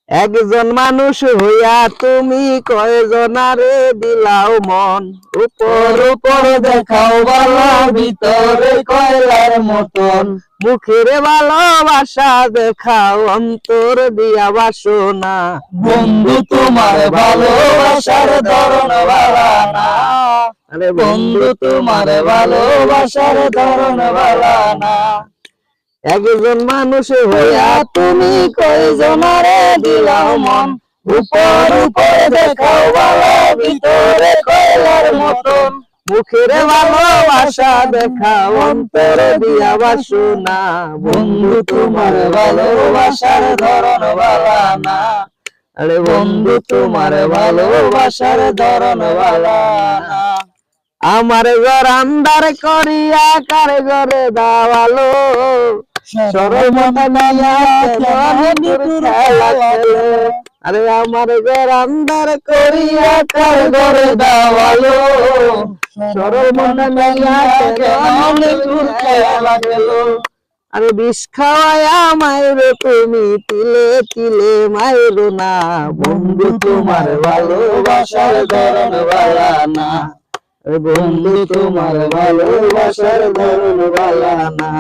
একজন মানুষ হইয়া তুমি কয়জনারে দিলাও মন, উপর উপর দেখাও বালা ভিতরে কয়লার মতন, মুখের ভালোবাসা দেখাও অন্তর দিয়া বাসনা। বন্ধু তোমার ভালোবাসার ধরন ভালা না, আরে বন্ধু তোমার ভালোবাসার ধরন ভালা না। একজন মানুষ হইয়া তুমি কয়জনারে দিলাও মন, উপর উপর দেখাও ভালো ভিতরে কয়লার মতন, মুখের ভালোবাসা দেখাও অন্তর দিয়া বাসনা। বন্ধু তোমার ভালোবাসার ধরন ভালা না, আরে বন্ধু তোমার ভালোবাসার ধরন ভালা না। আমার ঘর আন্দার করিয়া কার ঘরে দাওয়ালো, সরল মাথা নিয়া খেলা খেলে। আরে আমার ঘর আন্দার করিয়া কার ঘরে দাওয়ালো, সরল মাথা নিয়া খেলা খেলো। আরে বিষ খাওয়ায়া মাইরো তুমি তিলে তিলে মাইরো না। বন্ধু তোমার ভালোবাসার ধরন ভালা না, বন্ধু তোমার ভালোবাসার ধরন ভালা না।